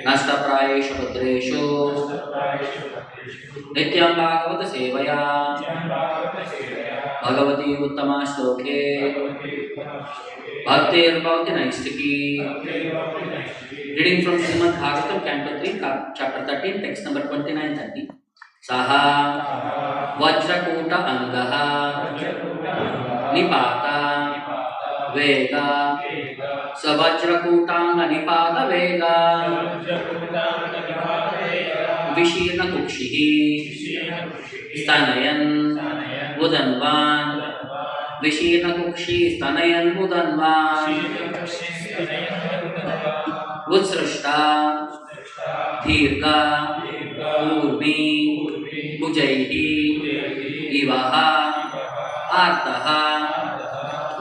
नष्टप्रायेषु पुत्रेषु नित्यं भागवत सेवया भगवती उत्तमा श्लोके भक्तिर्भवति नैष्टिकी. Reading from Srimad Bhagavatam, Canto 3, Chapter 13, Text number 29-30. Saha Vajrakuta Angaha Nipata Vega Savajrakutanga Nipata Vega Vishirna Kukshihi Stanayan Udanvan Vishirna Kukshi Stanayan Udanvan Utsrashta Dhirga Urmi Bujaihi Ivaha Artaha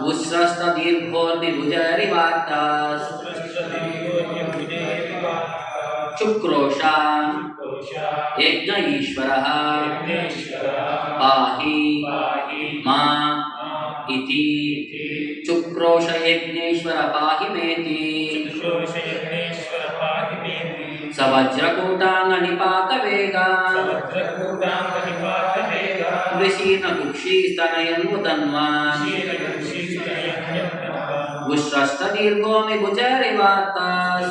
Utsrashta Dhirghormi Bujari Vartas Chukrosha Yajna Ishvaraha Pahi Ma Iti Chukrosha Yajneshvara Pahi Meti Savajrakutanga Nipata Vega Vishirna Kukshi Stanayan Udanvan Ushrashta Dirgomi Bujari Vartas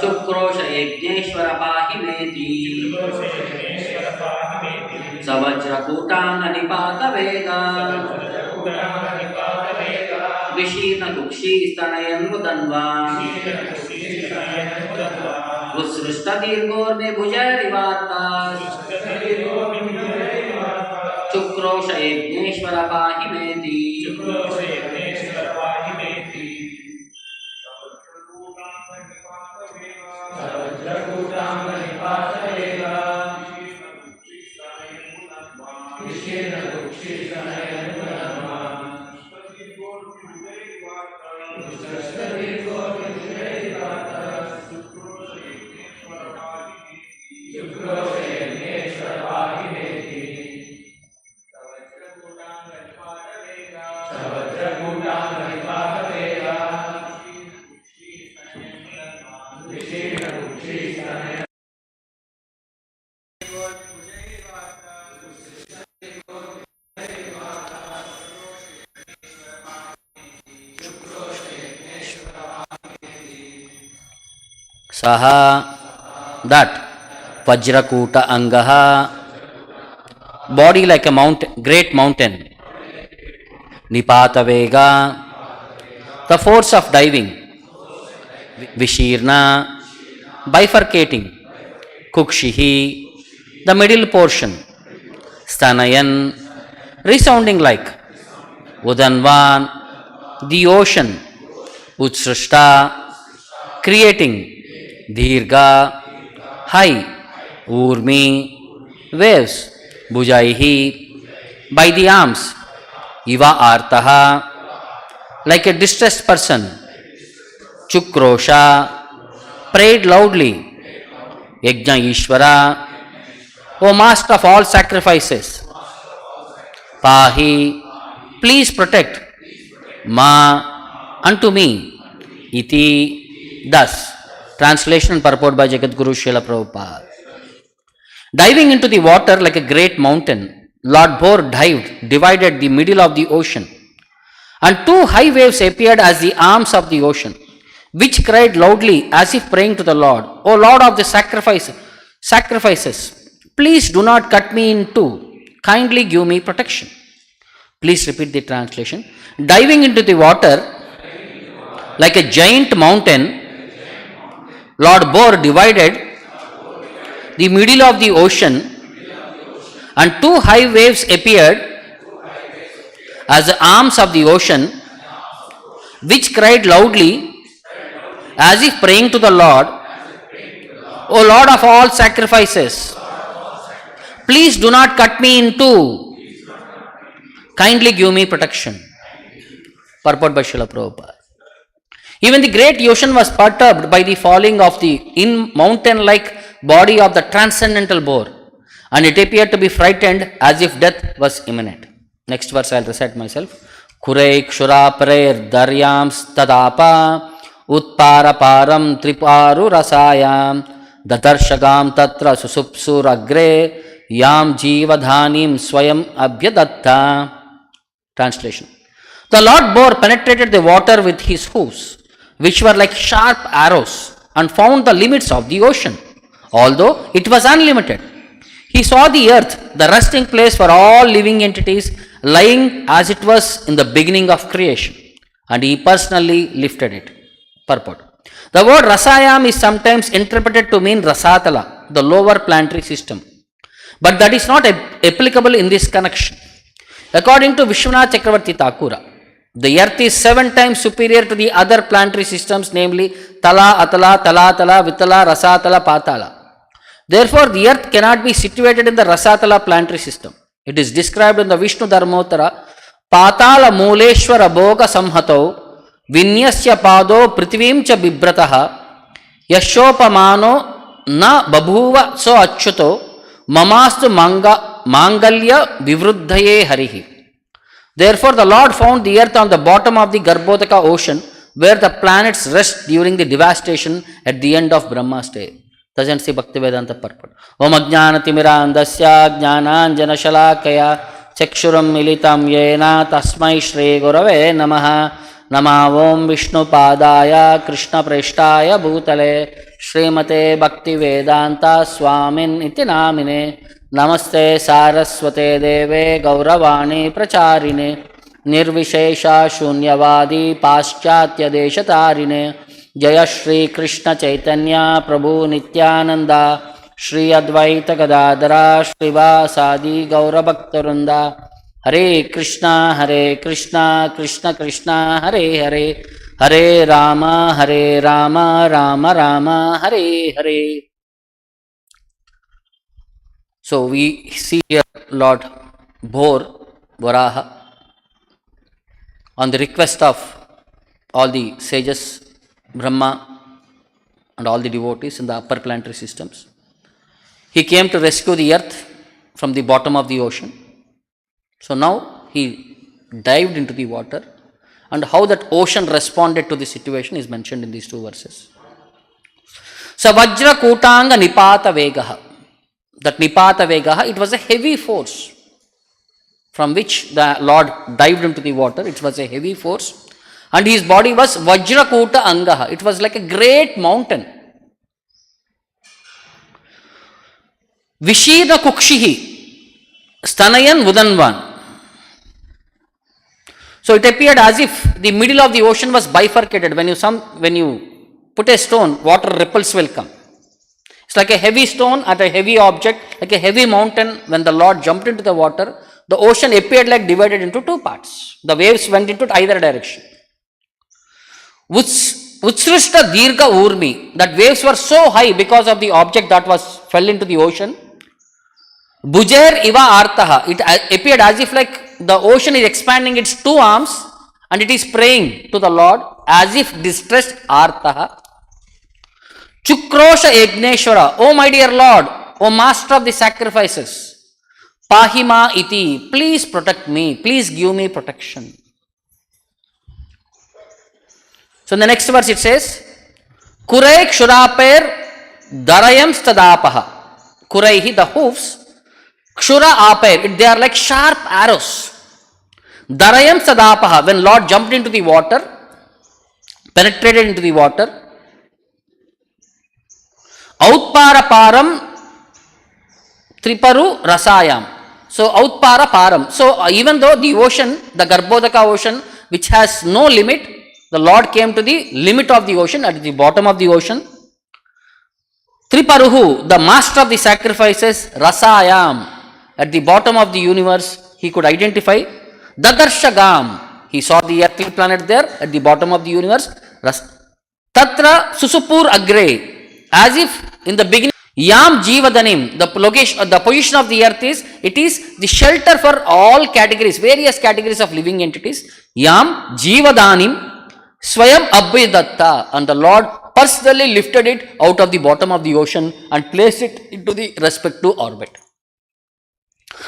Chukrosha Yajneshvara Pahi Meti Savajrakutanga Nipata Vega Vishirna Kukshi Stanayan Udanvan Usrishta Dirgorme Bujari Vartas Chukrosha Yajneshvara Pahi Meti Saha, that Vajrakuta Angaha, body like a mountain, great mountain. Nipata Vega, the force of diving. Vishirna, bifurcating. Kukshihi, the middle portion. Stanayan, resounding like. Udanvan, the ocean. Utsrishta, creating. Dhirga, high. Urmi, waves. Bujaihi, by the arms. Iva artaha, like a distressed person. Chukrosha, prayed loudly. Yajna Ishvara, O master of all sacrifices. Pahi, please protect. Ma, unto me. Iti, thus. Translation and purport by Jagadguru Srila Prabhupada. Diving into the water like a great mountain, Lord Boar dived, divided the middle of the ocean, and two high waves appeared as the arms of the ocean, which cried loudly as if praying to the Lord, O Lord of the sacrifices, please do not cut me in two, kindly give me protection. Please repeat the translation. Diving into the water like a giant mountain, Lord Boar divided the middle of the ocean, and two high waves appeared as the arms of the ocean, which cried loudly as if praying to the Lord, O Lord of all sacrifices, please do not cut me in two, kindly give me protection. Purport by Srila Prabhupada. Even the great ocean was perturbed by the falling of the mountain-like body of the transcendental Boar, and it appeared to be frightened as if death was imminent. Next verse I will recite myself. Kureik shura prayer daryams tadapa उत्पारपारं त्रिपारु रसायां ददर्शगां तत्र सुसुप्सुरग्रे यां जीवधानीं स्वयं अभ्यदत्ता. Translation. The Lord Boar penetrated the water with his hooves, which were like sharp arrows, and found the limits of the ocean, although it was unlimited. He saw the earth, the resting place for all living entities, lying as it was in the beginning of creation, and he personally lifted it. Purport. The word Rahasyam is sometimes interpreted to mean Rasatala, the lower planetary system, but that is not applicable in this connection. According to Vishwanath Chakravarti Thakura, the earth is 7 times superior to the other planetary systems, namely Tala, Atala, Talatala, Vitala, Rasatala, Patala. Therefore, the earth cannot be situated in the Rasatala planetary system. It is described in the Vishnu Dharmottara, Patala Muleshwara Bhoga Samhato, Vinyasya Pado Prithivim cha Bibrataha, Yashopamano na Babhuva so Achyuto, Mamastu Mangalya Vivruddhaye Harihi. Therefore, the Lord found the earth on the bottom of the Garbhodaka ocean, where the planets rest during the devastation at the end of Brahma's day. Doesn't see Bhaktivedanta purport. Om Ajnanatimirandasya Jnananjanashalakaya Chakshuram Militam Yena Tasmai Shri Gurave Namaha. Nama Om Vishnu Padaya Krishna Preshtaya Bhutale Srimate Bhaktivedanta Swamin iti namine. Namaste Saraswate Deve Gauravani Pracharine Nirvishesha Shunyavadi Paschatya Deshatarine Jaya Shri Krishna Chaitanya Prabhu Nityananda Shri Advaita Gadadara Shrivasadi Gaurabhaktarunda Hare Krishna Krishna Krishna Hare Hare Hare Rama Rama Rama Hare Hare. So we see here Lord Boar, Varaha, on the request of all the sages, Brahma and all the devotees in the upper planetary systems. He came to rescue the earth from the bottom of the ocean. So now he dived into the water, and how that ocean responded to the situation is mentioned in these 2 verses. So Vajra Kutanga Nipata Vegaha. That Nipata Vegaha, it was a heavy force from which the Lord dived into the water. It was a heavy force, and his body was Vajrakuta Angaha. It was like a great mountain. Vishina Kukshihi Stanayan Vudanvan. So it appeared as if the middle of the ocean was bifurcated. When you put a stone, water ripples will come. It's like a heavy stone at a heavy object, like a heavy mountain. When the Lord jumped into the water, the ocean appeared like divided into 2 parts. The waves went into either direction. Utsrishta Dirga Urmi, that waves were so high because of the object that fell into the ocean. Bujair Iva Artaha, it appeared as if like the ocean is expanding its 2 arms and it is praying to the Lord as if distressed Artaha. Chukrosha Yagneshwara, oh my dear Lord, oh master of the sacrifices, Pahima iti, please protect me, please give me protection. So in the next verse it says, Kurek Shuraper Darayam Stadapaha. Kuraihi, the hoofs, Kshura Aper, they are like sharp arrows. Darayam Stadapaha, when Lord jumped into the water, penetrated into the water, Outpara Param Triparu Rasayam. So Outpara Param. So even though the ocean, the Garbhodaka ocean, which has no limit, the Lord came to the limit of the ocean, at the bottom of the ocean. Triparuhu, the master of the sacrifices, Rasayam, at the bottom of the universe, he could identify. Dadarshagam, he saw the earthly planet there at the bottom of the universe. Tatra Susupur Agre, as if in the beginning, Yam Jivadanim, the position of the earth is, it is the shelter for all categories, various categories of living entities. Yam Jivadanim Swayam Abhidatta, and the Lord personally lifted it out of the bottom of the ocean and placed it into the respective orbit.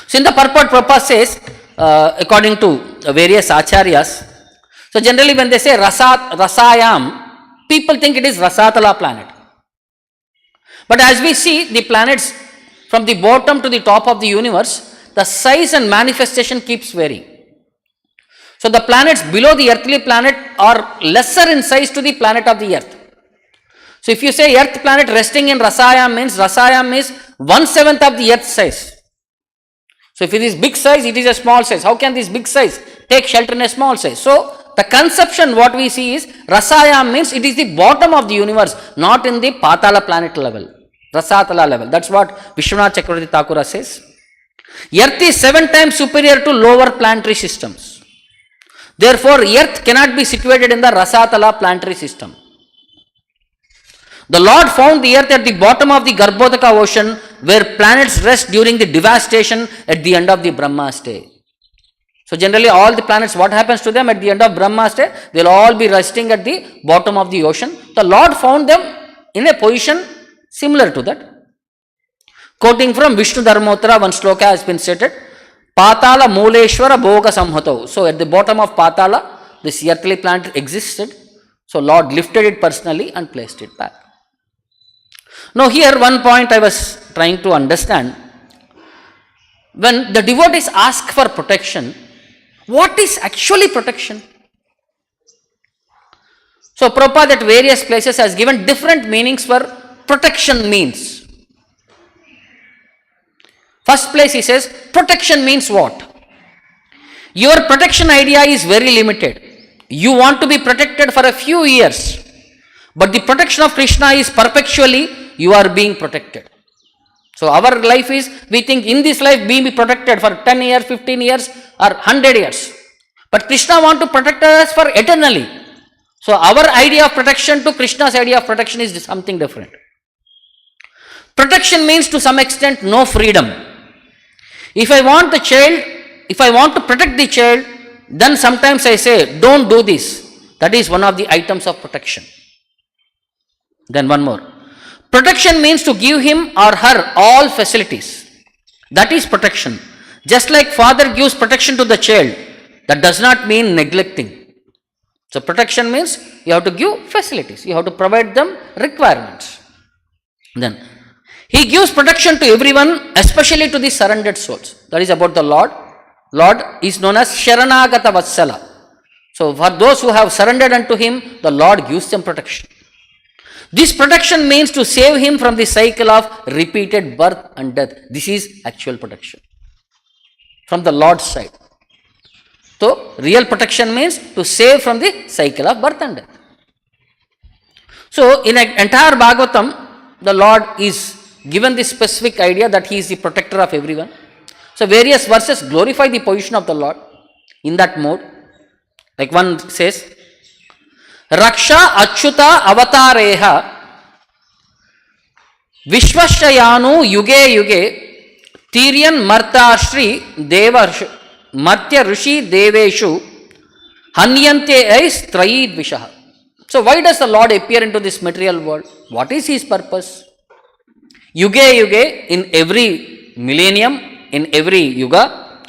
So in the purport, Prabhupada says, according to various acharyas, so generally when they say Rasayam, people think it is Rasatala planet. But as we see the planets from the bottom to the top of the universe, the size and manifestation keeps varying. So the planets below the earthly planet are lesser in size to the planet of the earth. So if you say earth planet resting in Rahasyam means 1/7 of the earth size. So if it is big size, it is a small size. How can this big size take shelter in a small size? So the conception what we see is Rahasyam means it is the bottom of the universe, not in the Patala planet level, Rasatala level. That's what Vishwanath Chakravarti Thakura says. Earth is 7 times superior to lower planetary systems. Therefore, Earth cannot be situated in the Rasatala planetary system. The Lord found the Earth at the bottom of the Garbhodaka ocean where planets rest during the devastation at the end of the Brahma's day. So generally all the planets, what happens to them at the end of Brahma's day? They will all be resting at the bottom of the ocean. The Lord found them in a position similar to that. Quoting from Vishnu Dharmottara, one sloka has been stated, Patala Muleshwara Bhoga Samhato. So at the bottom of Patala, this earthly planet existed. So Lord lifted it personally and placed it back. Now here one point I was trying to understand. When the devotees ask for protection, what is actually protection? So Prabhupada at various places has given different meanings for protection means. First place he says, protection means what? Your protection idea is very limited. You want to be protected for a few years. But the protection of Krishna is perpetually you are being protected. So our life is, we think in this life we be protected for 10 years, 15 years or 100 years. But Krishna want to protect us for eternally. So our idea of protection to Krishna's idea of protection is something different. Protection means to some extent no freedom. If I want the child, if I want to protect the child, then sometimes I say, don't do this. That is one of the items of protection. Then one more. Protection means to give him or her all facilities. That is protection. Just like father gives protection to the child, that does not mean neglecting. So protection means you have to give facilities. You have to provide them requirements. Then he gives protection to everyone, especially to the surrendered souls. That is about the Lord. Lord is known as Sharanagata Vatsala. So for those who have surrendered unto him, the Lord gives them protection. This protection means to save him from the cycle of repeated birth and death. This is actual protection from the Lord's side. So real protection means to save from the cycle of birth and death. So in an entire Bhagavatam, the Lord is given this specific idea that he is the protector of everyone. So various verses glorify the position of the Lord in that mode. Like one says, Raksha Achyuta Avatareha Vishwashayanu Yuge Yuge Tiryan Marta Shri Deva Martya Rishi Deveshu Hanyante Ais Trayid Vishaha. So why does the Lord appear into this material world? What is his purpose? Yuge Yuge, in every millennium, in every yuga,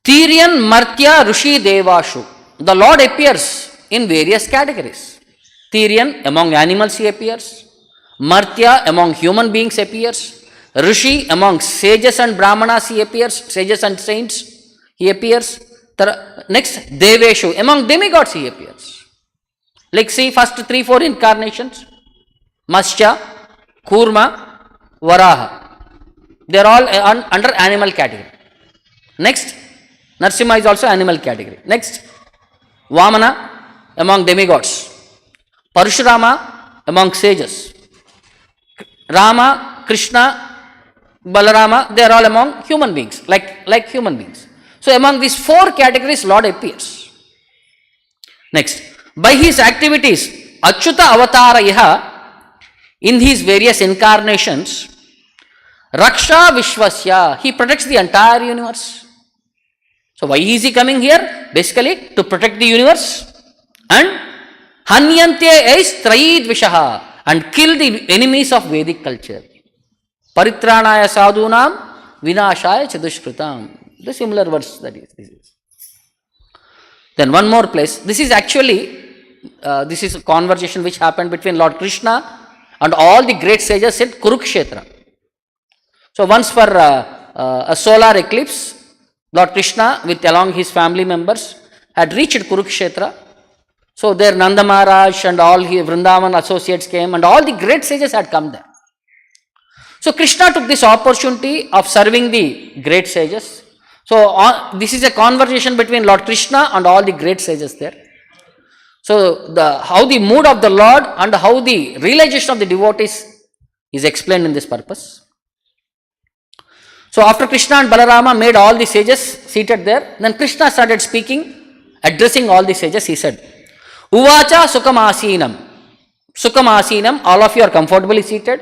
Tiryan Martya Rishi Devashu. The Lord appears in various categories. Tiryan, among animals he appears. Martya, among human beings appears. Rishi, among sages and brahmanas he appears. Sages and saints he appears. Next, Deveshu, among demigods he appears. Like see, first 3-4 incarnations. Matsya, Kurma, Varaha. They are all under animal category. Next, Narasimha is also animal category. Next, Vamana, among demigods. Parashurama, among sages. Rama, Krishna, Balarama, they are all among human beings, like human beings. So among these 4 categories, Lord appears. Next, by his activities, Achyuta Avatara in his various incarnations, Raksha Vishwasya, he protects the entire universe. So why is he coming here? Basically to protect the universe and Hanyante Ais Trayid Vishaha, and kill the enemies of Vedic culture. Paritranaya Sadhunam Vinashaya Chadushkritam. The similar verse that is. This is. Then one more place. This is actually This is a conversation which happened between Lord Krishna and all the great sages at Kurukshetra. So once for a solar eclipse, Lord Krishna with along his family members had reached Kurukshetra. So there Nanda Maharaj and all his Vrindavan associates came and all the great sages had come there. So Krishna took this opportunity of serving the great sages. So this is a conversation between Lord Krishna and all the great sages there. So how the mood of the Lord and how the realization of the devotees is explained in this purpose. So after Krishna and Balarama made all the sages seated there, then Krishna started speaking, addressing all the sages. He said, Uvacha Sukham Asinam. Sukham Asinam, all of you are comfortably seated.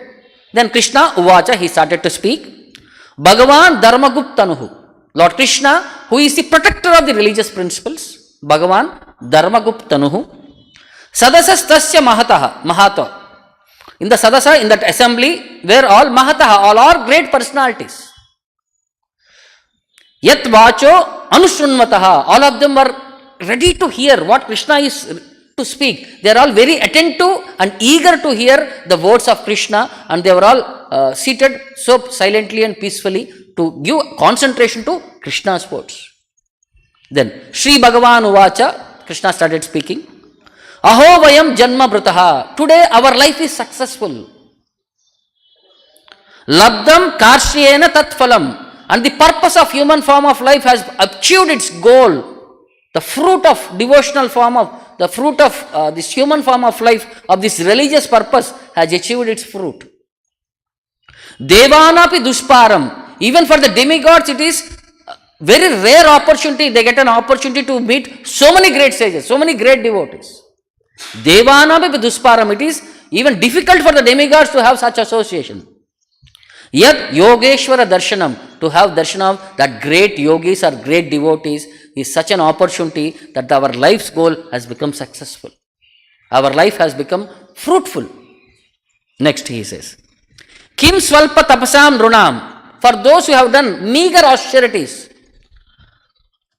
Then Krishna, Uvacha, he started to speak. Bhagavan Dharmaguptanuhu. Lord Krishna, who is the protector of the religious principles. Bhagavan Dharmaguptanuhu. Sadasastasya Mahato. In the Sadasa, in that assembly, where all Mahataha, all are great personalities. Yat Vacho Anushunmataha. All of them were ready to hear what Krishna is to speak. They are all very attentive and eager to hear the words of Krishna, and they were all seated so silently and peacefully to give concentration to Krishna's words. Then Sri Bhagavan Uvacha, Krishna started speaking. Aho vayam janma brutaha. Today our life is successful. Labdam karshyena tatphalam. And the purpose of human form of life has achieved its goal. The fruit of devotional form of, the fruit of this human form of life, of this religious purpose has achieved its fruit. Devanapi dusparam. Even for the demigods it is very rare opportunity. They get an opportunity to meet so many great sages, so many great devotees. Devanapi dusparam. It is even difficult for the demigods to have such association. Yet Yogeshwara Darshanam, to have darshan of that great yogis or great devotees is such an opportunity that our life's goal has become successful. Our life has become fruitful. Next he says, Kim Swalpa Tapasam Runam, for those who have done meager austerities,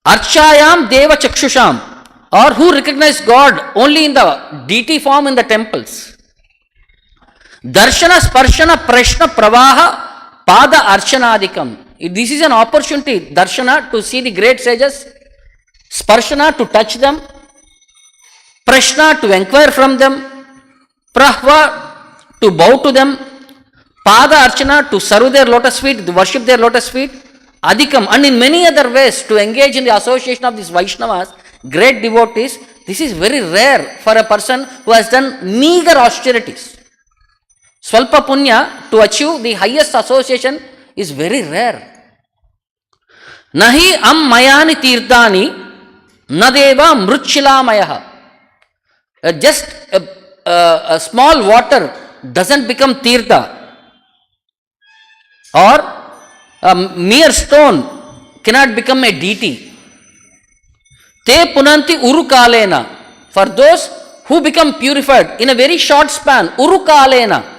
Archayam Deva Chakshusham, or who recognize God only in the deity form in the temples, Darshana Sparshana Prashna Pravaha Pada Archanadikam. This is an opportunity, Darshana, to see the great sages, Sparshana, to touch them, Prashna, to inquire from them, Prahva, to bow to them, Pada Archana, to serve their lotus feet, to worship their lotus feet, Adikam, and in many other ways to engage in the association of these Vaishnavas, great devotees. This is very rare for a person who has done meager austerities. Swalpa Punya, to achieve the highest association, is very rare. Nahi am mayani tirthani nadeva mrutshilamayaha. Just a small water doesn't become tirtha, or a mere stone cannot become a deity. Te punanti urukalena. For those who become purified in a very short span, urukalena.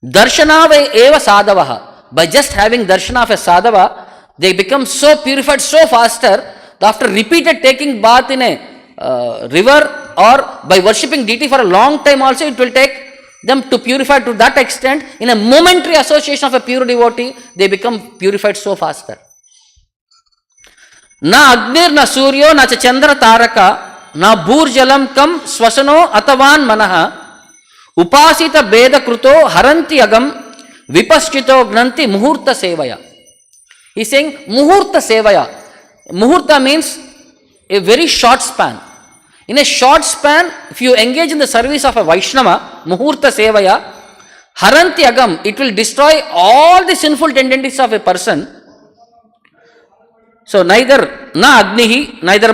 Darshana eva sadavaha. By just having darshana of a sadava, they become so purified so faster. After repeated taking bath in a river or by worshipping deity for a long time also, it will take them to purify to that extent. In a momentary association of a pure devotee, they become purified so faster. Na agnir na suryo na cha chandra taraka na bhurjalam kam swasano atavan manaha upasita beda kruto haranti agam vipaschito gnanti muhurta sevaya. He is saying muhurta sevaya. Muhurta means a very short span. In a short span, if you engage in the service of a Vaishnava, muhurta sevaya, haranti agam, it will destroy all the sinful tendencies of a person. So neither na agnihi, neither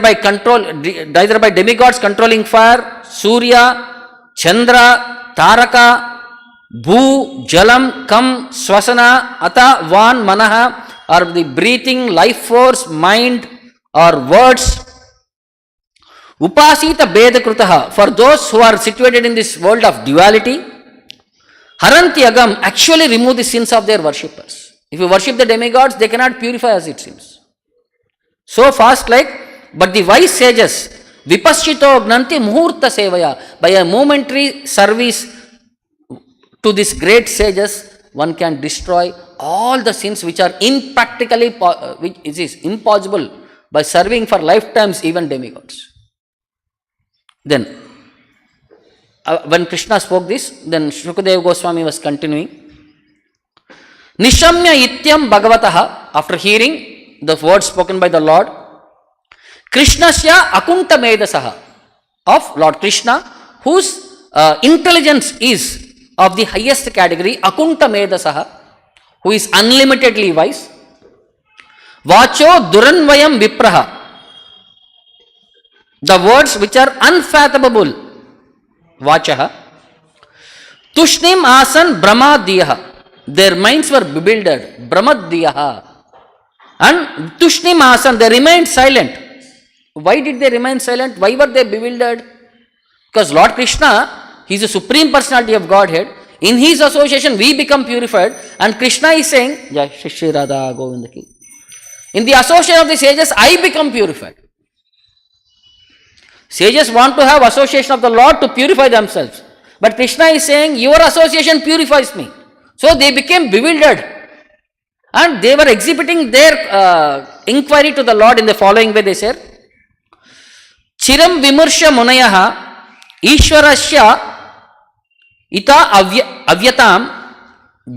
by demigods controlling fire, Surya, Chandra, Taraka, Bhu, Jalam, Kam, Swasana, Ata, Van, Manaha, or the breathing, life force, mind, or words. Upasita Beda Krutaha, for those who are situated in this world of duality, Haranti Agam, actually remove the sins of their worshippers. If you worship the demigods, they cannot purify as it seems. So fast but the wise sages, Vipaschito gnanti muhurta sevaya. By a momentary service to these great sages, one can destroy all the sins which are impractically, which is impossible by serving for lifetimes even demigods. Then, when Krishna spoke this, then Shukadeva Goswami was continuing. Nishamya ityam bhagavataha, after hearing the words spoken by the Lord, Krishnasya akunta medasaha, of Lord Krishna, whose intelligence is of the highest category, akunta medasaha, who is unlimitedly wise. Vacho duranvayam vipraha, the words which are unfathomable, vachaha. Tushnim asan brahmadiyaha, their minds were bewildered, brahmadiyaha. And tushnim asan, they remained silent. Why did they remain silent? Why were they bewildered? Because Lord Krishna, he is the supreme personality of Godhead. In his association, we become purified. And Krishna is saying, Jai Shri Radha Govinda Ki. In the association of the sages, I become purified. Sages want to have association of the Lord to purify themselves. But Krishna is saying, your association purifies me. So they became bewildered. And they were exhibiting their inquiry to the Lord in the following way. They said, Chiram vimursha munayaha ishwarasya ita avyatam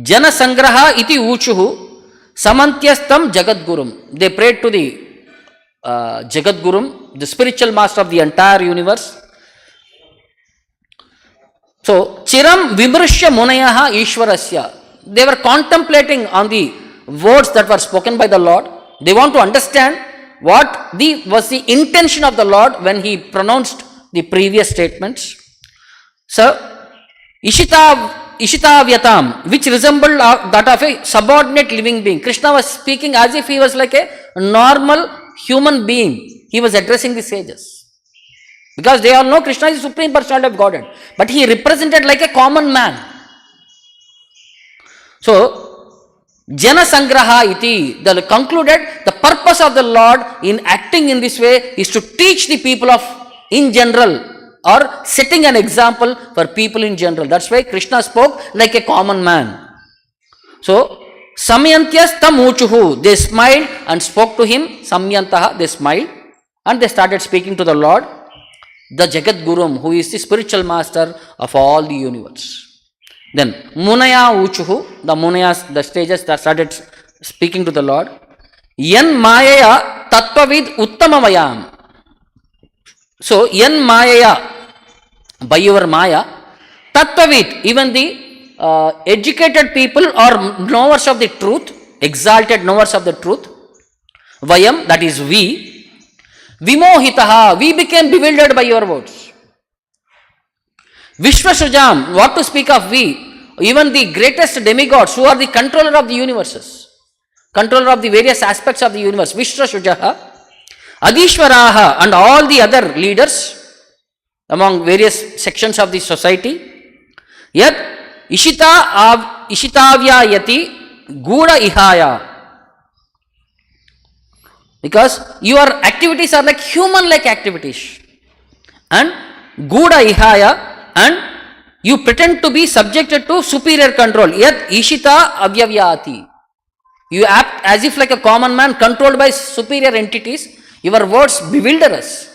jana sangraha iti uchuhu samantyastam jagadgurum. They prayed to the Jagadgurum, the spiritual master of the entire universe. So, Chiram Vimrishya Munayaha Ishwarasya. They were contemplating on the words that were spoken by the Lord. They want to understand what was the intention of the Lord when he pronounced the previous statements. So, Ishitavyatam, which resembled that of a subordinate living being. Krishna was speaking as if he was like a normal human being. He was addressing the sages. Because they all know Krishna is the supreme personality of Godhead. But he represented like a common man. So, Jana Sangraha iti, they concluded the purpose of the Lord in acting in this way is to teach the people in general, or setting an example for people in general. That's why Krishna spoke like a common man. So, Samyantyas tam uchuhu, they smiled and spoke to him. Samyantaha, they smiled and they started speaking to the Lord, the Jagat Gurum, who is the spiritual master of all the universe. Then Munaya uchuhu, the Munayas, the sages that started speaking to the Lord. Yan mayaya tattvavid uttamamayam. So, yan mayaya, by your maya, tattvavid, even the educated people or knowers of the truth, exalted knowers of the truth, vayam, that is we, vimohitaha, we became bewildered by your words. Vishwashrujam, what to speak of we, even the greatest demigods who are the controller of the universes, controller of the various aspects of the universe, Vishwashujaha, Adishwaraha, and all the other leaders among various sections of the society, yet Ishitavya yati Guda ihaya. Because your activities are like human-like activities. And Guda ihaya, and you pretend to be subjected to superior control. Yet Ishita avyavyati. You act as if like a common man controlled by superior entities. Your words bewilder us.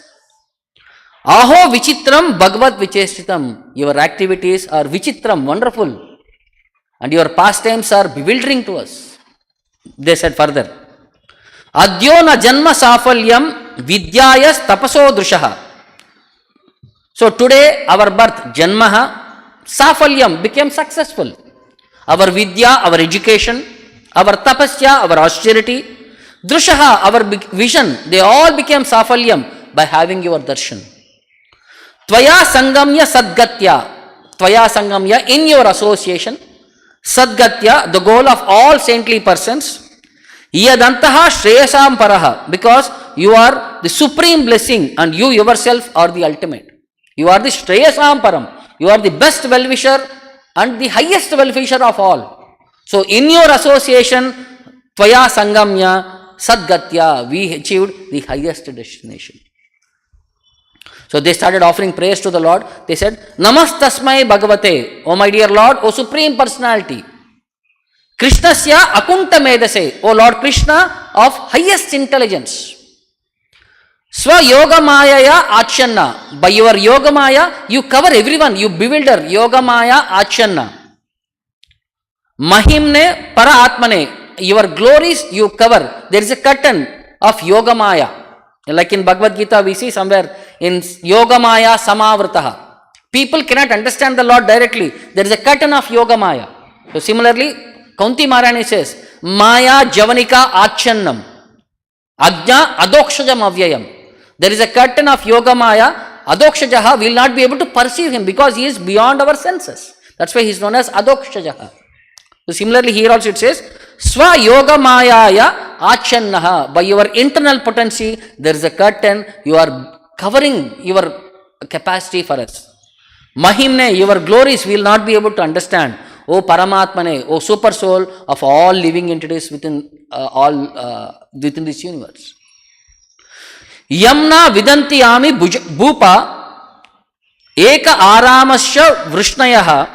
Aho vichitram bhagavad vichestitam. Your activities are vichitram, wonderful. And your pastimes are bewildering to us. They said further. Adyo na janma safalyam vidyayas tapaso drushaha. So today our birth, janmaha, safalyam, became successful. Our vidya, our education, our tapasya, our austerity, drushaha, our vision, they all became safalyam by having your darshan. Tvaya sangamya sadgatya. Tvaya sangamya, in your association. Sadgatya, the goal of all saintly persons. Yadantaha shreyasam paraha. Because you are the supreme blessing and you yourself are the ultimate. You are the shreyasam param. You are the best well-wisher and the highest well-wisher of all. So in your association, Tvaya sangamya sadgatya, we achieved the highest destination. So they started offering praise to the Lord. They said, Namastasmai Bhagavate, O my dear Lord, O Supreme Personality. Krishnasya Akunta Medase, O Lord Krishna of highest intelligence. Swa Yoga Maya Achanna. By your Yoga Maya, you cover everyone, you bewilder. Yoga Maya Achanna. Mahimne Para Atmane. Your glories you cover. There is a curtain of Yoga Maya. Like in Bhagavad Gita, we see somewhere in Yoga Maya Samavrataha. People cannot understand the Lord directly. There is a curtain of Yoga Maya. So similarly, Kaunti Maharani says, Maya Javanika Achannam. Ajna Adokshajam Avyayam. There is a curtain of Yoga Maya. Adokshajaha will not be able to perceive him because he is beyond our senses. That's why he is known as Adokshajaha. So similarly, here also it says, Swa Yoga Mayaya Achannaha. By your internal potency, there is a curtain. You are covering your capacity for us. Mahimne, your glories will not be able to understand. O Paramatmane, O super soul of all living entities within within this universe. Yamna Vidanti Ami Bhupa Eka Aramasya Vrishnayaha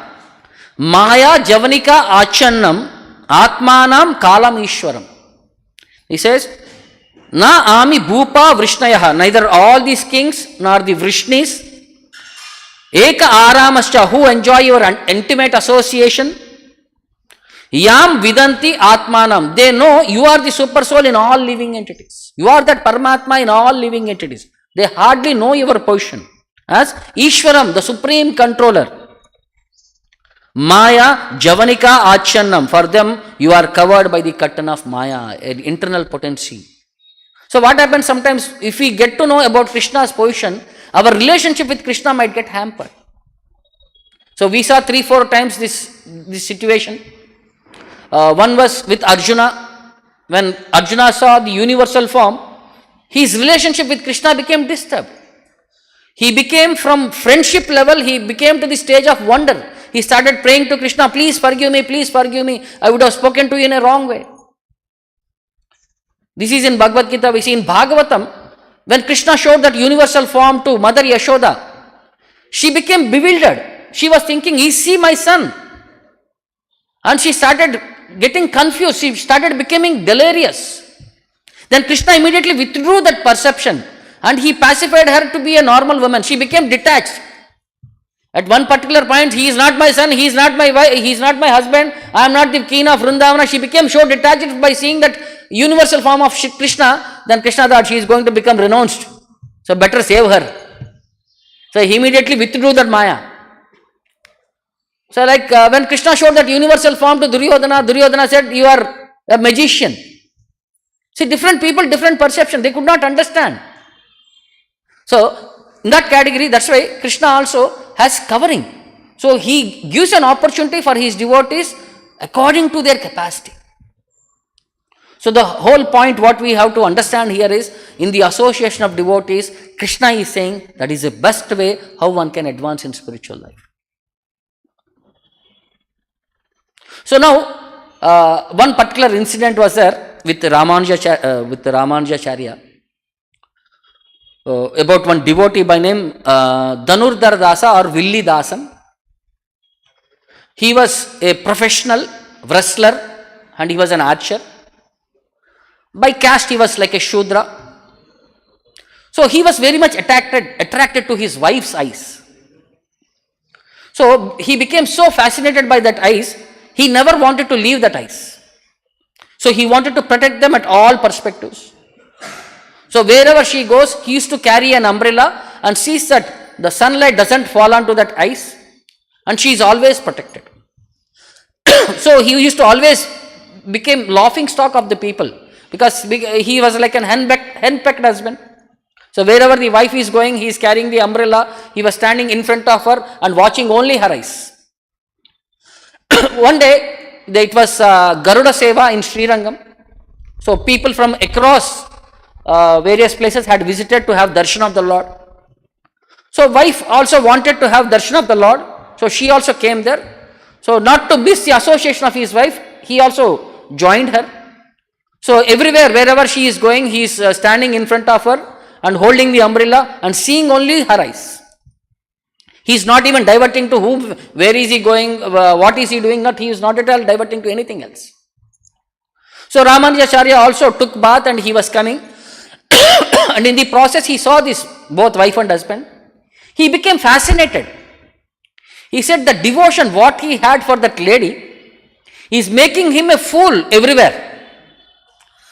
Maya Javanika Achannam Atmanam Kalam Ishwaram. He says, Na Ami Bhupa Vrishnayaha. Neither all these kings nor the Vrishnis Eka Aramascha, who enjoy your intimate association. Yam Vidanti Atmanam. They know you are the super soul in all living entities. You are that Paramatma in all living entities. They hardly know your position as Ishwaram, the supreme controller. Maya Javanika Achannam. For them, you are covered by the curtain of Maya, an internal potency. So what happens sometimes, if we get to know about Krishna's position, our relationship with Krishna might get hampered. So we saw 3-4 times this situation. One was with Arjuna. When Arjuna saw the universal form, his relationship with Krishna became disturbed. He became from friendship level, he became to the stage of wonder. He started praying to Krishna, please forgive me, please forgive me. I would have spoken to you in a wrong way. This is in Bhagavad Gita. We see in Bhagavatam, when Krishna showed that universal form to Mother Yashoda, she became bewildered. She was thinking, is he my son? And she started getting confused. She started becoming delirious. Then Krishna immediately withdrew that perception and he pacified her to be a normal woman. She became detached. At one particular point, he is not my son, he is not my wife, he is not my husband, I am not the king of Vrindavana. She became so detached by seeing that universal form of Krishna. Then Krishna thought she is going to become renounced. So better save her. So he immediately withdrew that Maya. So like when Krishna showed that universal form to Duryodhana, Duryodhana said, you are a magician. See, different people, different perception. They could not understand. So in that category, that's why Krishna also has covering. So he gives an opportunity for his devotees according to their capacity. So the whole point what we have to understand here is, in the association of devotees, Krishna is saying that is the best way how one can advance in spiritual life. So now, one particular incident was there with Ramanujacharya. About one devotee by name Dhanurdhar Dasa or Villi Dasan. He was a professional wrestler and he was an archer. By caste he was like a Shudra. So he was very much attracted to his wife's eyes. So he became so fascinated by that eyes, he never wanted to leave that eyes. So he wanted to protect them at all perspectives. So wherever she goes, he used to carry an umbrella and sees that the sunlight doesn't fall onto that ice and she is always protected. So he used to always become laughing stock of the people because he was like an henpecked husband. So wherever the wife is going, he is carrying the umbrella. He was standing in front of her and watching only her eyes. One day, it was Garuda Seva in Srirangam. So people from across various places had visited to have darshan of the Lord. So wife also wanted to have darshan of the Lord. So she also came there. So not to miss the association of his wife, he also joined her. So everywhere, wherever she is going, he is standing in front of her and holding the umbrella and seeing only her eyes. He is not even diverting to whom, where is he going, what is he doing, not, he is not at all diverting to anything else. So Ramanujacharya also took bath and he was coming and in the process he saw this, both wife and husband. He became fascinated. He said the devotion what he had for that lady is making him a fool everywhere.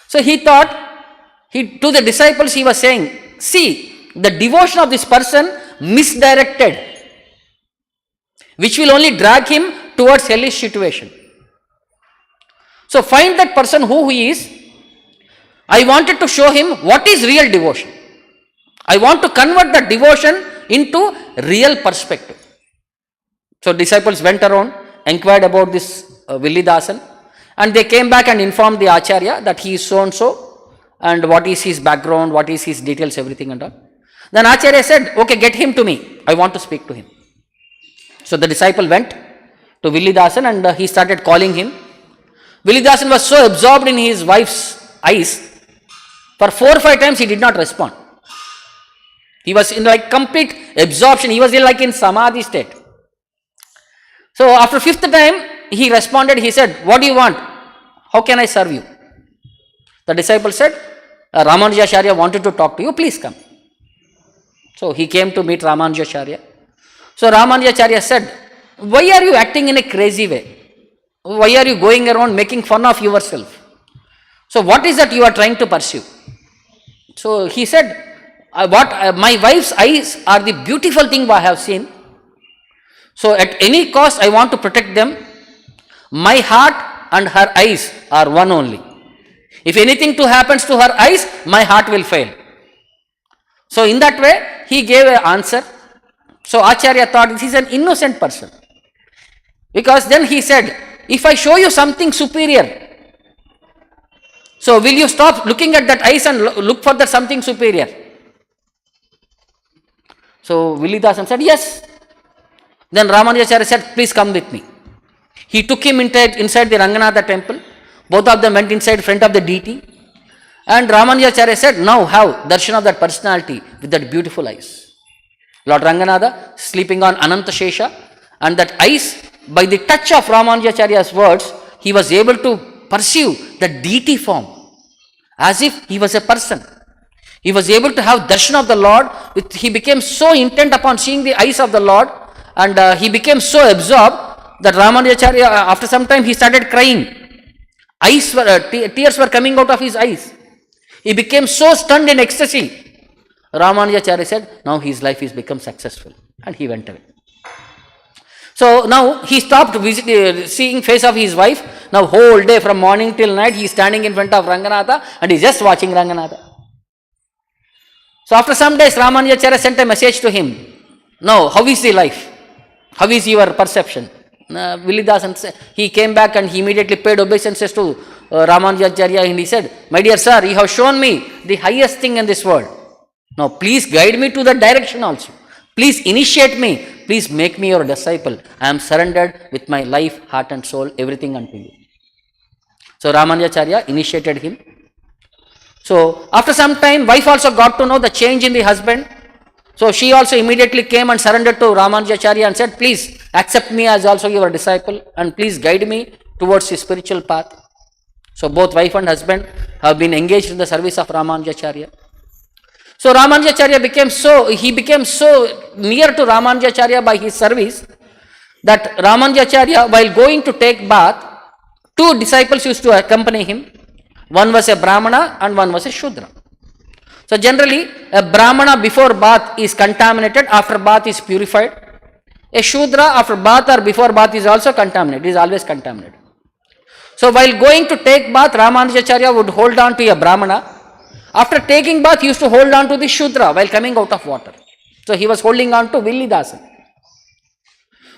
So he thought, to the disciples he was saying, see, the devotion of this person misdirected, which will only drag him towards hellish situation. So find that person who he is. I wanted to show him what is real devotion. I want to convert that devotion into real perspective. So disciples went around, inquired about this Villidasan, and they came back and informed the Acharya that he is so and so, and what is his background, what is his details, everything and all. Then Acharya said, okay, get him to me. I want to speak to him. So the disciple went to Villidasan and he started calling him. Villidasan was so absorbed in his wife's eyes, for 4 or 5 times he did not respond. He was in like complete absorption. He was like in samadhi state. So after 5th time, he responded, he said, what do you want? How can I serve you? The disciple said, Ramanujacharya wanted to talk to you, please come. So he came to meet Ramanujacharya. So Ramanujacharya said, why are you acting in a crazy way? Why are you going around making fun of yourself? So what is that you are trying to pursue? So he said, my wife's eyes are the beautiful thing I have seen. So at any cost I want to protect them. My heart and her eyes are one only. If anything happens to her eyes, my heart will fail. So in that way, he gave an answer. So Acharya thought this is an innocent person. Because then he said, if I show you something superior, so will you stop looking at that eyes and look for that something superior? So Villidasan said, yes. Then Ramanujacharya said, please come with me. He took him inside the Ranganatha temple. Both of them went inside front of the deity. And Ramanujacharya said, now have darshan of that personality with that beautiful eyes. Lord Ranganatha sleeping on Ananta Shesha, and that eyes, by the touch of Ramanujacharya's words, he was able to perceive the deity form as if he was a person. He was able to have darshan of the Lord. He became so intent upon seeing the eyes of the Lord, and he became so absorbed that Ramanujacharya, after some time, he started crying. Tears were coming out of his eyes. He became so stunned in ecstasy. Ramanujacharya said, now his life is become successful, and he went away. So now he stopped seeing face of his wife. Now whole day from morning till night he is standing in front of Ranganatha and he is just watching Ranganatha. So after some days Ramanujacharya sent a message to him. Now how is the life? How is your perception? Villidasan, he came back and he immediately paid obeisances to Ramanujacharya and he said, my dear sir, you have shown me the highest thing in this world. Now please guide me to that direction also. Please initiate me. Please make me your disciple. I am surrendered with my life, heart and soul, everything unto you. So Ramanujacharya initiated him. So after some time, wife also got to know the change in the husband. So she also immediately came and surrendered to Ramanujacharya and said, please accept me as also your disciple and please guide me towards the spiritual path. So both wife and husband have been engaged in the service of Ramanujacharya. So Ramanujacharya became so near to Ramanujacharya by his service that Ramanujacharya, while going to take bath, 2 disciples used to accompany him. One was a Brahmana and one was a Shudra. So generally, a Brahmana before bath is contaminated, after bath is purified. A Shudra after bath or before bath is also contaminated, is always contaminated. So while going to take bath, Ramanujacharya would hold on to a Brahmana. After taking bath, he used to hold on to the Shudra while coming out of water. So he was holding on to Villidasan.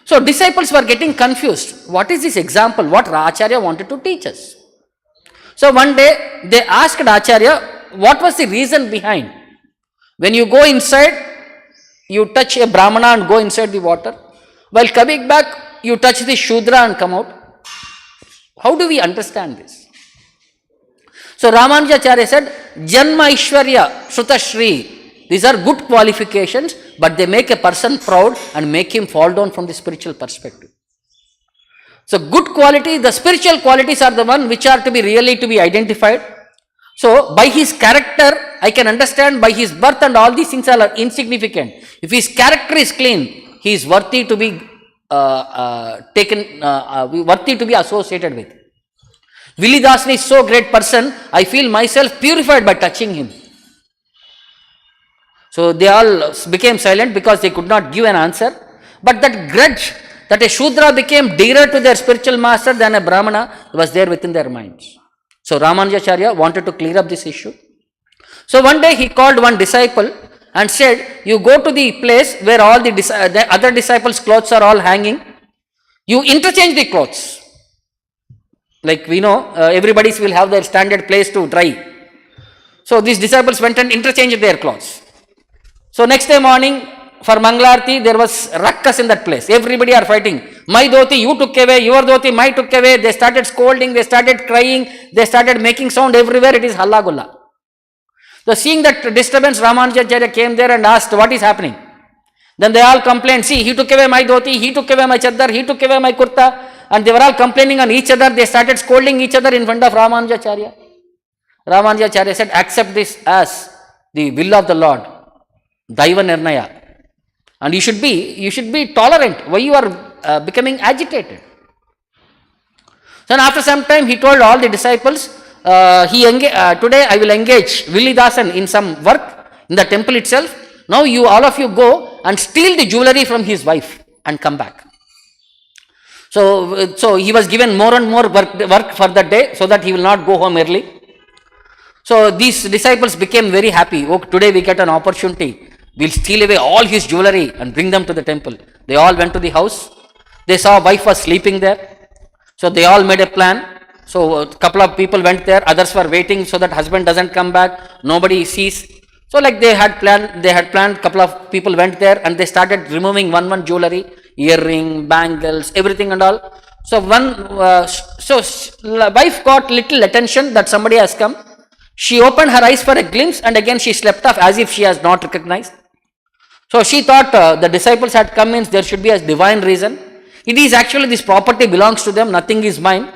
So disciples were getting confused. What is this example? What Acharya wanted to teach us? So one day they asked Acharya, what was the reason behind? When you go inside, you touch a Brahmana and go inside the water. While coming back, you touch the Shudra and come out. How do we understand this? So Ramanujacharya said, Janma Ishwarya Shrutashri these are good qualifications, but they make a person proud and make him fall down from the spiritual perspective. So good quality, the spiritual qualities are the one which are to be really to be identified. So by his character, I can understand by his birth and all these things are insignificant. If his character is clean, he is worthy to be worthy to be associated with. Willi Dasan is so great person, I feel myself purified by touching him. So they all became silent because they could not give an answer. But that grudge, that a Shudra became dearer to their spiritual master than a Brahmana, was there within their minds. So Ramanujacharya wanted to clear up this issue. So one day he called one disciple and said, you go to the place where all the other disciples' clothes are all hanging. You interchange the clothes. Like we know, everybody will have their standard place to dry. So these disciples went and interchanged their clothes. So next day morning, for Mangalarti, there was ruckus in that place. Everybody are fighting. My dhoti, you took away. Your dhoti, my took away. They started scolding. They started crying. They started making sound everywhere. It is halla gulla. So seeing that disturbance, Ramanujacharya came there and asked, what is happening? Then they all complained, see, he took away my dhoti, he took away my chaddar, he took away my kurta. And they were all complaining on each other. They started scolding each other in front of Ramanujacharya. Ramanujacharya said, accept this as the will of the Lord. Daiva Nirnaya. And you should be tolerant. Why you are becoming agitated? So after some time, he told all the disciples, today I will engage Willi Dasan in some work in the temple itself. Now you all of you go and steal the jewelry from his wife and come back. So he was given more and more work for that day so that he will not go home early. So these disciples became very happy. Oh, today we get an opportunity. We'll steal away all his jewelry and bring them to the temple. They all went to the house. They saw wife was sleeping there. So they all made a plan. So a couple of people went there. Others were waiting so that husband doesn't come back. Nobody sees. So like they had planned, couple of people went there and they started removing one jewelry, earring, bangles, everything and all. So wife got little attention that somebody has come. She opened her eyes for a glimpse and again she slept off as if she has not recognized. So she thought the disciples had come means there should be a divine reason. It is actually this property belongs to them, nothing is mine.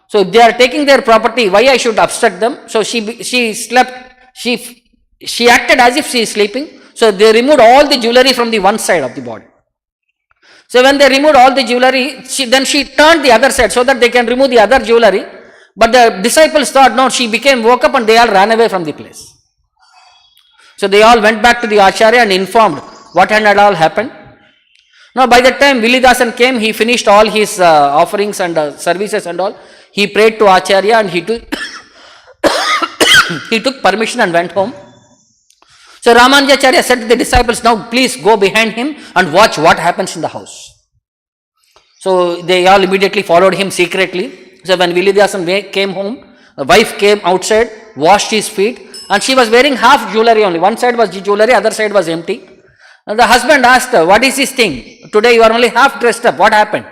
So if they are taking their property, why I should obstruct them? So she slept, she acted as if she is sleeping. So they removed all the jewelry from the one side of the body. So when they removed all the jewelry, then she turned the other side so that they can remove the other jewelry. But the disciples thought, no, she woke up and they all ran away from the place. So they all went back to the Acharya and informed what had all happened. Now by that time Willi Dasan came, he finished all his offerings and services and all. He prayed to Acharya and he took permission and went home. So Ramanujacharya said to the disciples, now please go behind him and watch what happens in the house. So they all immediately followed him secretly. So when Willi Dasan came home, the wife came outside, washed his feet and she was wearing half jewelry only. One side was jewelry, other side was empty. And the husband asked her, what is this thing? Today you are only half dressed up. What happened?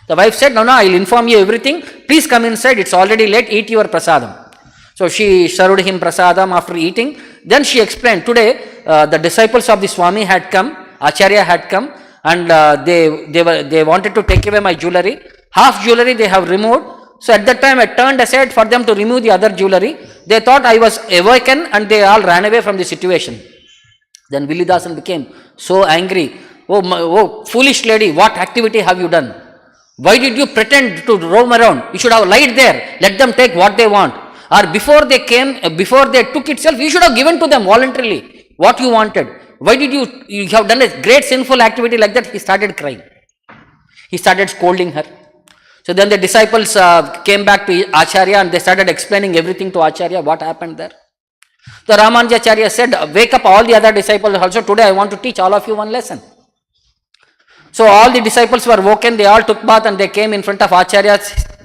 The wife said, no, I will inform you everything. Please come inside. It's already late. Eat your prasadam. So she served him prasadam after eating. Then she explained, today the disciples of the Swamy had come, Acharya had come and they wanted to take away my jewelry. Half jewelry they have removed. So at that time I turned aside for them to remove the other jewelry. They thought I was awakened and they all ran away from the situation. Then Willi Dasan became so angry. Oh, foolish lady, what activity have you done? Why did you pretend to roam around? You should have lied there. Let them take what they want. Or before they took itself, you should have given to them voluntarily what you wanted. Why did you have done a great sinful activity like that? He started crying. He started scolding her. So then the disciples came back to Acharya and they started explaining everything to Acharya, what happened there. The Ramanujacharya said, wake up all the other disciples also. Today I want to teach all of you one lesson. So all the disciples were woken, they all took bath and they came in front of Acharya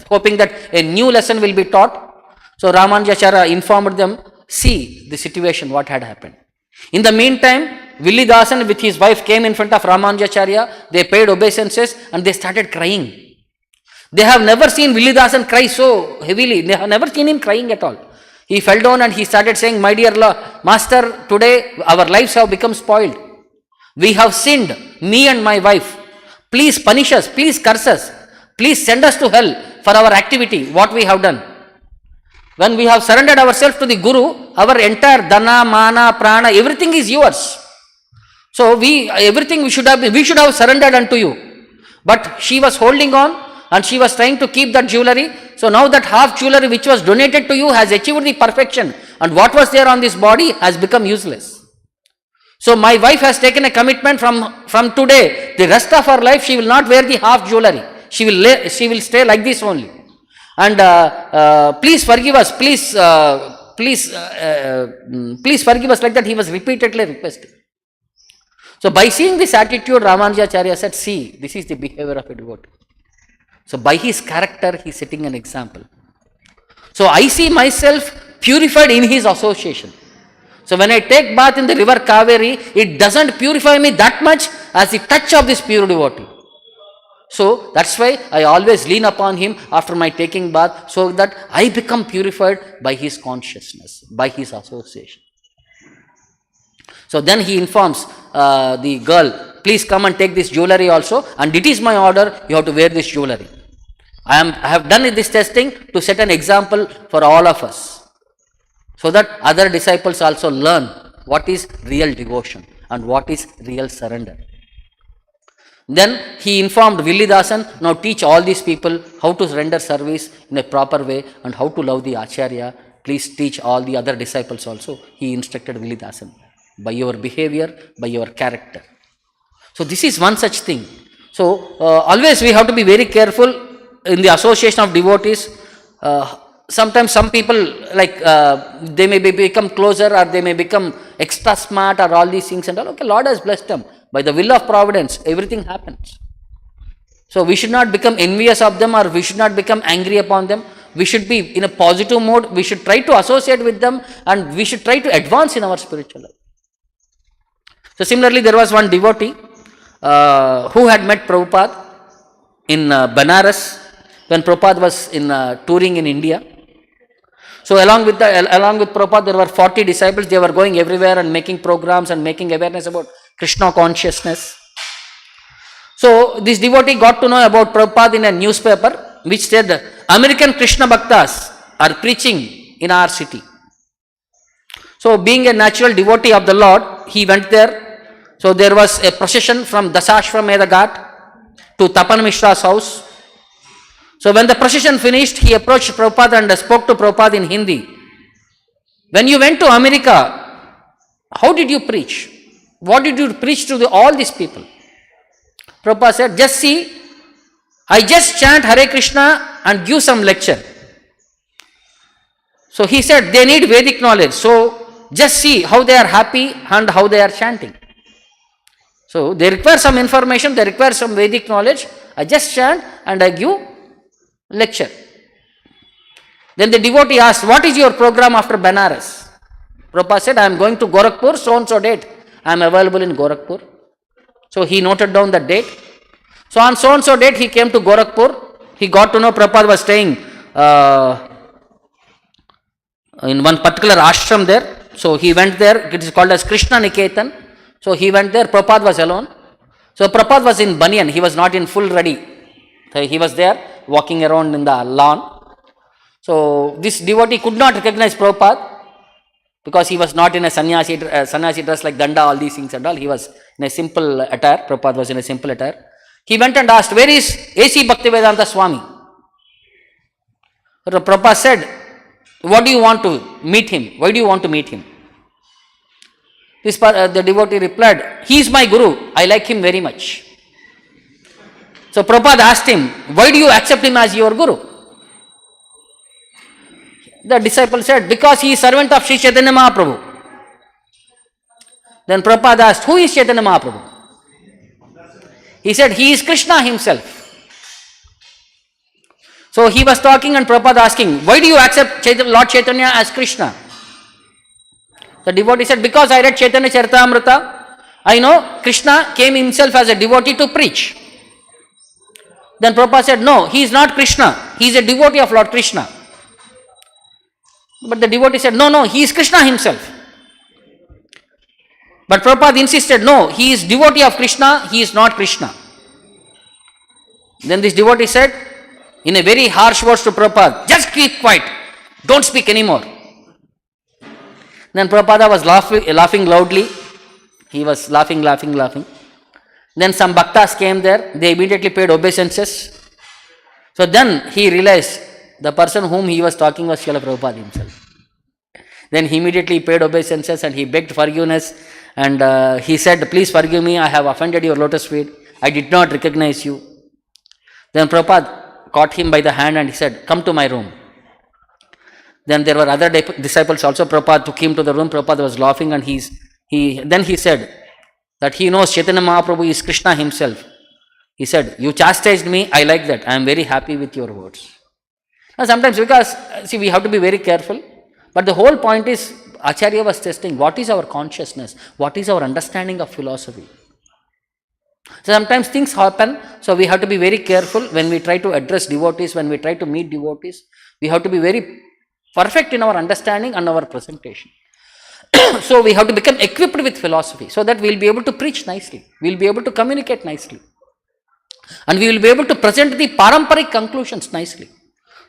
hoping that a new lesson will be taught. So Ramanujacharya informed them, see the situation, what had happened. In the meantime, Willi Dasan with his wife came in front of Ramanujacharya, they paid obeisances and they started crying. They have never seen Willi Dasan cry so heavily, they have never seen him crying at all. He fell down and he started saying, my dear master, today our lives have become spoiled. We have sinned, me and my wife. Please punish us, please curse us, please send us to hell for our activity, what we have done. When we have surrendered ourselves to the Guru, our entire dana, mana, prana, everything is yours. So everything we should have surrendered unto you. But she was holding on and she was trying to keep that jewelry. So now that half jewelry which was donated to you has achieved the perfection, and what was there on this body has become useless. So my wife has taken a commitment from today, the rest of her life she will not wear the half jewelry. She will stay like this only. And please forgive us, please forgive us, like that he was repeatedly requesting. So by seeing this attitude, Ramanujacharya said, see, this is the behavior of a devotee. So by his character, he is setting an example. So I see myself purified in his association. So when I take bath in the river Kaveri, it doesn't purify me that much as the touch of this pure devotee. So that's why I always lean upon him after my taking bath, so that I become purified by his consciousness, by his association. So then he informs the girl, please come and take this jewelry also, and it is my order, you have to wear this jewelry. I have done this testing to set an example for all of us, so that other disciples also learn what is real devotion and what is real surrender. Then he informed Villidasan, now teach all these people how to render service in a proper way and how to love the Acharya. Please teach all the other disciples also. He instructed Villidasan, by your behavior, by your character. So this is one such thing. So always we have to be very careful in the association of devotees. Sometimes some people they may become closer, or they may become extra smart, or all these things and all. Okay, Lord has blessed them. By the will of providence, everything happens. So we should not become envious of them, or we should not become angry upon them. We should be in a positive mode. We should try to associate with them, and we should try to advance in our spiritual life. So similarly, there was one devotee who had met Prabhupada in Banaras when Prabhupada was touring in India. So along with Prabhupada, there were 40 disciples. They were going everywhere and making programs and making awareness about Krishna consciousness. So this devotee got to know about Prabhupada in a newspaper which said, American Krishna Bhaktas are preaching in our city. So being a natural devotee of the Lord, he went there. So there was a procession from Dasashrameda Ghat to Tapan Mishra's house. So when the procession finished, he approached Prabhupada and spoke to Prabhupada in Hindi. When you went to America, how did you preach? What did you preach to all these people? Prabhupada said, just see, I just chant Hare Krishna and give some lecture. So he said, they need Vedic knowledge. So just see how they are happy and how they are chanting. So they require some information, they require some Vedic knowledge. I just chant and I give lecture. Then the devotee asked, what is your program after Banaras? Prabhupada said, I am going to Gorakhpur, so and so date. I am available in Gorakhpur. So he noted down the date. So on so and so date he came to Gorakhpur. He got to know Prabhupada was staying in one particular ashram there. So he went there. It is called as Krishna Niketan. So he went there. Prabhupada was alone. So Prabhupada was in banyan. He was not in full ready. So he was there walking around in the lawn. So this devotee could not recognize Prabhupada because he was not in a sannyasi dress like danda, all these things and all. He was in a simple attire. Prabhupada was in a simple attire. He went and asked, where is A.C. Bhaktivedanta Swamy? Prabhupada said, what do you want to meet him? Why do you want to meet him? The devotee replied, he is my guru. I like him very much. So Prabhupada asked him, why do you accept him as your guru? The disciple said, because he is servant of Sri Chaitanya Mahaprabhu. Then Prabhupada asked, who is Chaitanya Mahaprabhu? He said, he is Krishna himself. So he was talking and Prabhupada asking, why do you accept Lord Chaitanya as Krishna? The devotee said, because I read Chaitanya Charitamrita, I know Krishna came himself as a devotee to preach. Then Prabhupada said, no, he is not Krishna. He is a devotee of Lord Krishna. But the devotee said, no, he is Krishna himself. But Prabhupada insisted, no, he is devotee of Krishna, he is not Krishna. Then this devotee said, in a very harsh words to Prabhupada, just keep quiet, don't speak anymore. Then Prabhupada was laughing loudly. He was laughing. Then some bhaktas came there, they immediately paid obeisances. So then he realized the person whom he was talking was Srila Prabhupada himself. Then he immediately paid obeisances and he begged forgiveness and he said, please forgive me, I have offended your lotus feet, I did not recognize you. Then Prabhupada caught him by the hand and he said, come to my room. Then there were other disciples also. Prabhupada took him to the room. Prabhupada was laughing and he said that he knows Chaitanya Mahaprabhu is Krishna himself. He said, you chastised me, I like that, I am very happy with your words. Now sometimes, because see, we have to be very careful, but the whole point is Acharya was testing what is our consciousness, what is our understanding of philosophy. So sometimes things happen, so we have to be very careful when we try to address devotees, when we try to meet devotees. We have to be very perfect in our understanding and our presentation. So we have to become equipped with philosophy so that we will be able to preach nicely, we will be able to communicate nicely, and we will be able to present the paramparic conclusions nicely.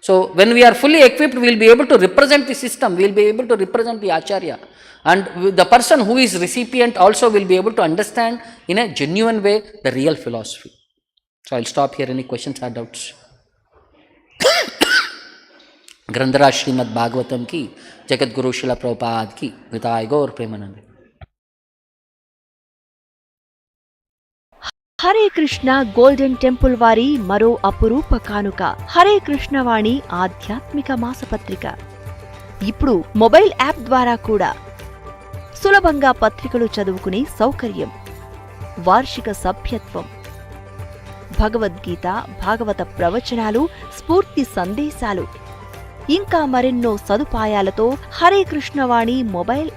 So when we are fully equipped, we will be able to represent the system, we will be able to represent the Acharya, and the person who is recipient also will be able to understand in a genuine way the real philosophy. So I will stop here. Any questions or doubts? ग्रंथराज Shrimad Bhagavatam की, जगत गुरु शिला प्रभुपाद की, निताय गौर Premanand. Hare Krishna golden temple వారి మరో అపురూప కానుక హరే కృష్ణవాణి ఆధ్యాత్మిక మాసపత్రిక. ఇప్పుడు mobile app ద్వారా కూడా సులభంగా పత్రికలు చదువుకునే సౌకర్యం, వార్షిక సభ్యత్వం, భగవద్గీత, భాగవత ప్రవచనాలు, స్ఫూర్తి సందేశాలు, ఇంకా మరెన్నో సదుపాయాలతో హరే కృష్ణవాణి మొబైల్